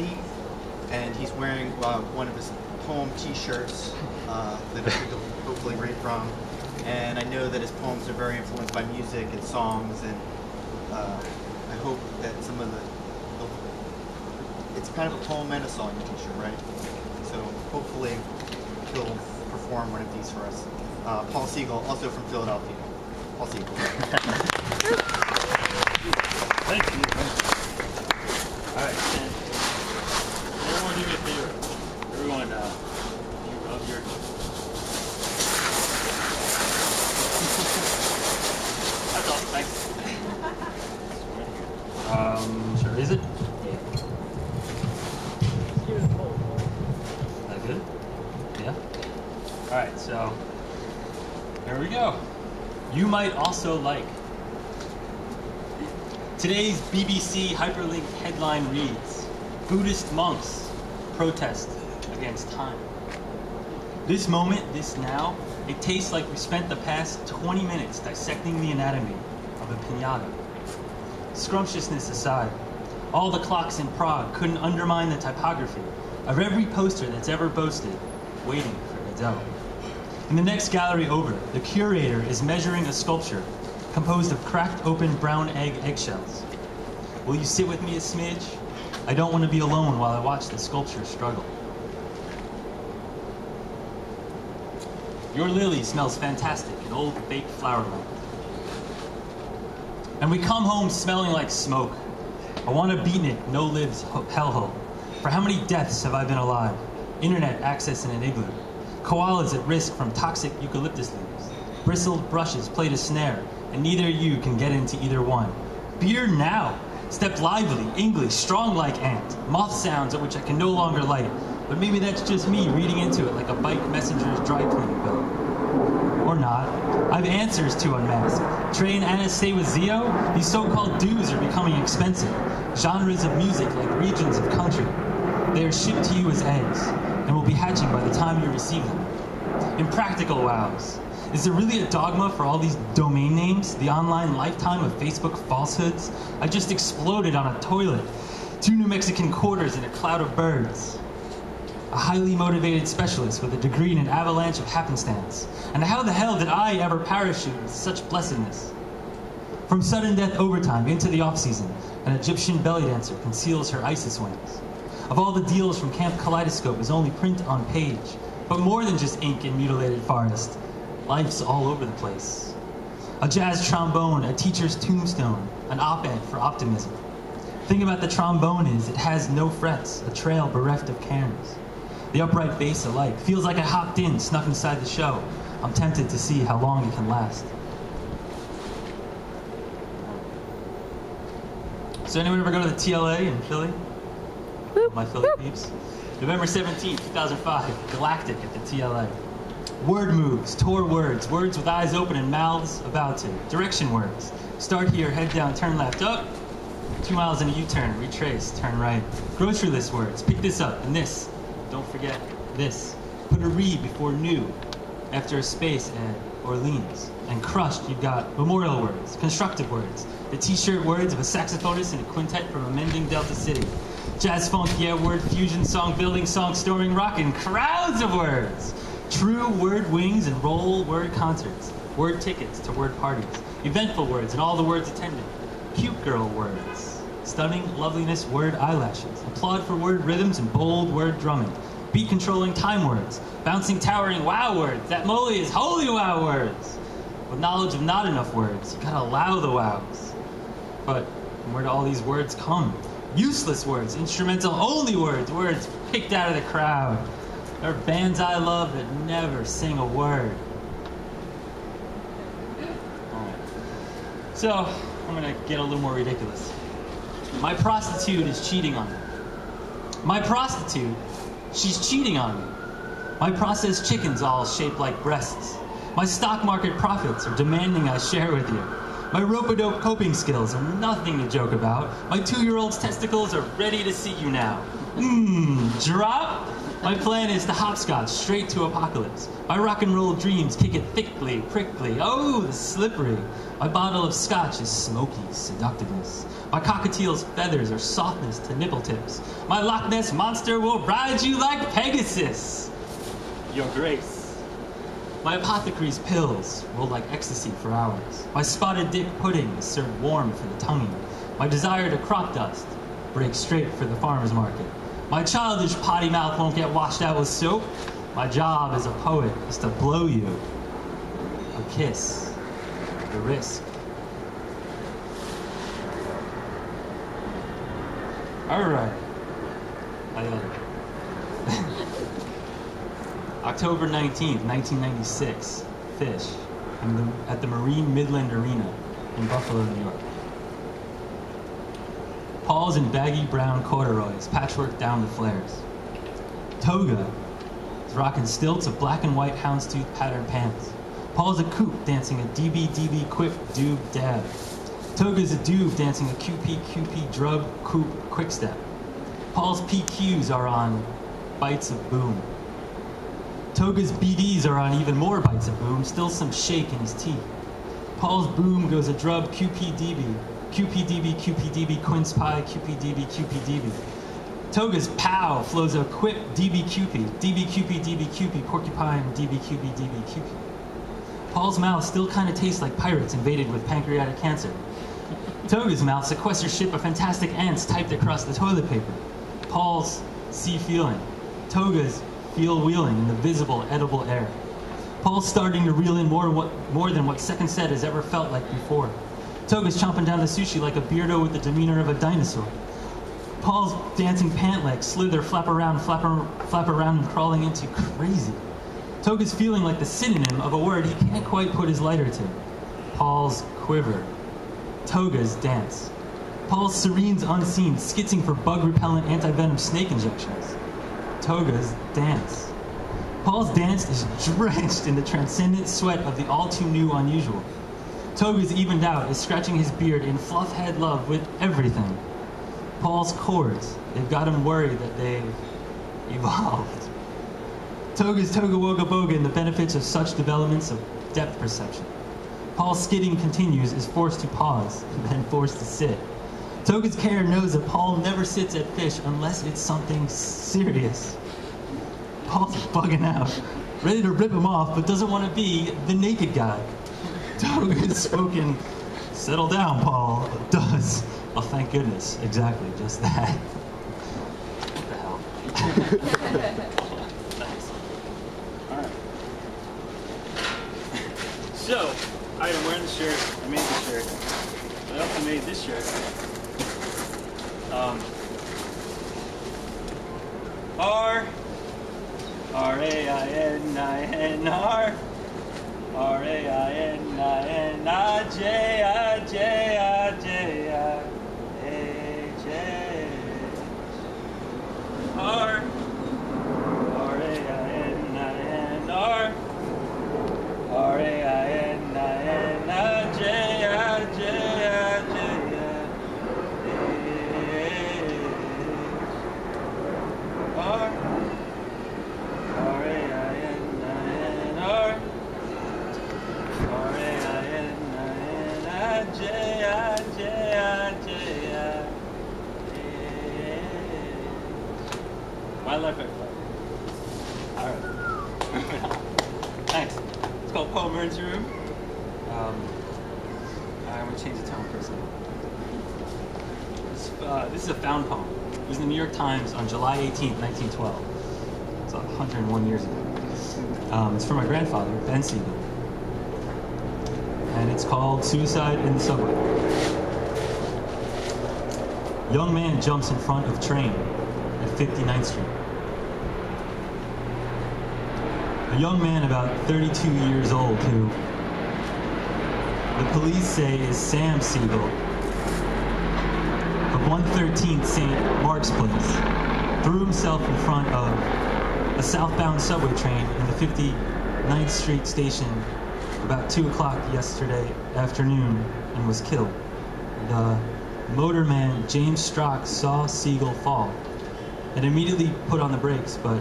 Steve, and he's wearing one of his poem T-shirts that he'll hopefully read from. And I know that his poems are very influenced by music and songs, and I hope that some of it's kind of a poem and a song T-shirt, right? So hopefully he'll perform one of these for us. Paul Siegell, also from Philadelphia. Paul Siegell. Thank you. All right, and everyone do me a favor. Everyone, you rub your... That's all, thanks. Sure, is it? That good? Yeah? All right, so there we go. You might also like. Today's BBC hyperlink headline reads, Buddhist monks protest against time. This moment, this now, it tastes like we spent the past 20 minutes dissecting the anatomy of a piñata. Scrumptiousness aside, all the clocks in Prague couldn't undermine the typography of every poster that's ever boasted, waiting for Adele. In the next gallery over, the curator is measuring a sculpture composed of cracked open brown eggshells. Will you sit with me a smidge? I don't want to be alone while I watch the sculpture struggle. Your lily smells fantastic, an old baked flower lamp. And we come home smelling like smoke. I want a beatnik, no-lives hellhole. For how many deaths have I been alive? Internet access in an igloo. Koalas at risk from toxic eucalyptus leaves. Bristled brushes played a snare, and neither you can get into either one. Beer now! Step lively, English, strong like ant. Moth sounds at which I can no longer light. But maybe that's just me reading into it like a bike messenger's dry cleaning bill. Or not. I've answers to unmask. Train Anastasia with Zio? These so-called dues are becoming expensive. Genres of music like regions of country. They are shipped to you as eggs, and will be hatching by the time you receive them. Impractical wows. Is there really a dogma for all these domain names? The online lifetime of Facebook falsehoods? I just exploded on a toilet. 2 New Mexican quarters and a cloud of birds. A highly motivated specialist with a degree in an avalanche of happenstance. And how the hell did I ever parachute with such blessedness? From sudden death overtime into the off-season, an Egyptian belly dancer conceals her ISIS wings. Of all the deals from Camp Kaleidoscope is only print on page, but more than just ink and mutilated forest. Life's all over the place. A jazz trombone, a teacher's tombstone, an op-ed for optimism. Thing about the trombone is it has no frets, a trail bereft of cairns. The upright bass alike feels like I hopped in, snuck inside the show. I'm tempted to see how long it can last. So anyone ever go to the TLA in Philly? My Philly peeps. November 17th, 2005, Galactic at the TLA. Word moves, tour words, words with eyes open and mouths about to. Direction words. Start here, head down, turn left, up. 2 miles in a U-turn, retrace, turn right. Grocery list words, pick this up and this. Don't forget this. Put a re before new. After a space, add Orleans. And crushed, you've got memorial words, constructive words. The t-shirt words of a saxophonist in a quintet from a mending Delta City. Jazz funk, yeah, word fusion, song building, song storing, rockin', crowds of words. True word wings and roll word concerts. Word tickets to word parties. Eventful words and all the words attended. Cute girl words. Stunning loveliness word eyelashes. Applaud for word rhythms and bold word drumming. Beat controlling time words. Bouncing towering wow words. That moly is holy wow words. With knowledge of not enough words, you gotta allow the wows. But where do all these words come? Useless words, instrumental only words, words picked out of the crowd. There are bands I love that never sing a word. Alright. So, I'm gonna get a little more ridiculous. My prostitute is cheating on me. My prostitute, she's cheating on me. My processed chicken's all shaped like breasts. My stock market profits are demanding I share with you. My rope-a-dope coping skills are nothing to joke about. My 2-year-old's testicles are ready to see you now. Drop. My plan is to hopscotch straight to apocalypse. My rock and roll dreams kick it thickly, prickly, oh, the slippery. My bottle of scotch is smoky seductiveness. My cockatiel's feathers are softness to nipple tips. My Loch Ness monster will ride you like Pegasus. Your Grace. My apothecary's pills roll like ecstasy for hours. My spotted dick pudding is served warm for the tongue. My desire to crop dust breaks straight for the farmer's market. My childish potty mouth won't get washed out with soap. My job as a poet is to blow you a kiss. The risk. All right. I got it. October 19th, 1996. Fish. At the Marine Midland Arena in Buffalo, New York. Paul's in baggy brown corduroys, patchwork down the flares. Toga is rocking stilts of black and white houndstooth patterned pants. Paul's a coop dancing a DB quip doob dab. Toga's a doob dancing a QP drug coop quickstep. Paul's PQs are on bites of boom. Toga's BDs are on even more bites of boom, still some shake in his teeth. Paul's boom goes a drub QPDB, quince pie, QPDB. Toga's pow flows a quip DBQP, porcupine, DBQP. Paul's mouth still kind of tastes like pirates invaded with pancreatic cancer. Toga's mouth sequesters ship of fantastic ants typed across the toilet paper. Paul's see feeling. Toga's feel wheeling in the visible, edible air. Paul's starting to reel in more than what second set has ever felt like before. Toga's chomping down the sushi like a beardo with the demeanor of a dinosaur. Paul's dancing pant legs slither, flap around, and crawling into crazy. Toga's feeling like the synonym of a word he can't quite put his lighter to. Paul's quiver. Toga's dance. Paul's serene's unseen, skitzing for bug-repellent anti-venom snake injections. Toga's dance. Paul's dance is drenched in the transcendent sweat of the all-too-new unusual. Toga's evened out, is scratching his beard in fluff-head love with everything. Paul's chords, they've got him worried that they've evolved. Toga's toga woga boga and the benefits of such developments of depth perception. Paul's skidding continues, is forced to pause, then forced to sit. Toga's care knows that Paul never sits at fish unless it's something serious. Paul's bugging out, ready to rip him off, but doesn't want to be the naked guy. Toga's spoken, settle down, Paul, does. Oh, thank goodness, exactly, just that. What the hell? Thanks. Alright. So, alright, I'm wearing the shirt. I made the shirt. I also made this shirt. R-A-I-N-I-N-R R-A-I-N-I-N-I-J-I-J-I-J-R R-A-I-N-I-N-R My life at play. Alright. Thanks. It's called Poem Emergency Room. I'm going to change the tone for a second. This is a found poem. It was in the New York Times on July 18th, 1912. It's 101 years ago. It's from my grandfather, Ben Siegell. And it's called Suicide in the Subway. Young man jumps in front of train at 59th Street. A young man about 32 years old who the police say is Sam Siegell of 113th St. Mark's Place threw himself in front of a southbound subway train in the 59th Street station about 2 o'clock yesterday afternoon and was killed. The motorman James Strock saw Siegell fall and immediately put on the brakes, but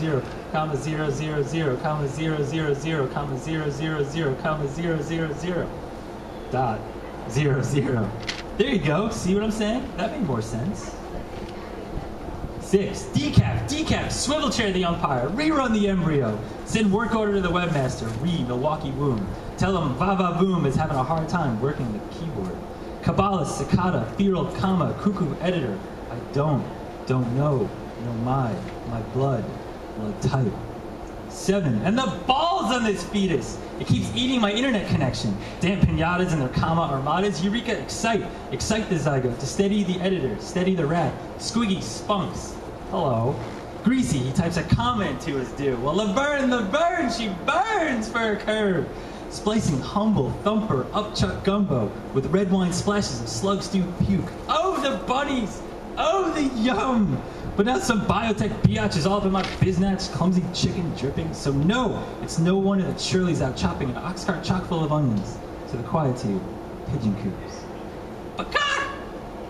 0, comma 0, 0, 0, comma 0, 0, 0, comma 0, 0, 0, comma 0, 0, 0, dot 0, 0. There you go. See what I'm saying? That made more sense. 6. Decaf, swivel chair the umpire, rerun the embryo, send work order to the webmaster, Milwaukee Womb. Tell him Vava Boom is having a hard time working the keyboard. Kabbalah, cicada, feral, comma, cuckoo, editor. I don't know my blood type. 7. And the balls on this fetus! It keeps eating my internet connection. Damn pinatas and their comma armadas. Eureka, excite the zygote to steady the editor, steady the rat. Squiggy, spunks. Hello. Greasy, he types a comment to his due. Well, Laverne, she burns for a curve. Splicing humble thumper upchuck gumbo with red wine splashes of slug stew puke. Oh, the bunnies! Oh, the yum! But now some biotech biatch is all up in my biznatch, clumsy chicken dripping. So no, it's no wonder that Shirley's out chopping an ox cart chock full of onions to the quietude of pigeon coops. But God!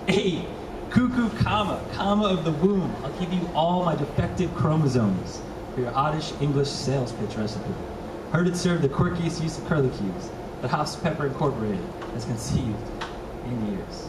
8. Cuckoo, comma of the womb. I'll give you all my defective chromosomes for your oddish English sales pitch recipe. Heard it served the quirkiest use of curlicues that House Pepper Incorporated has conceived in years.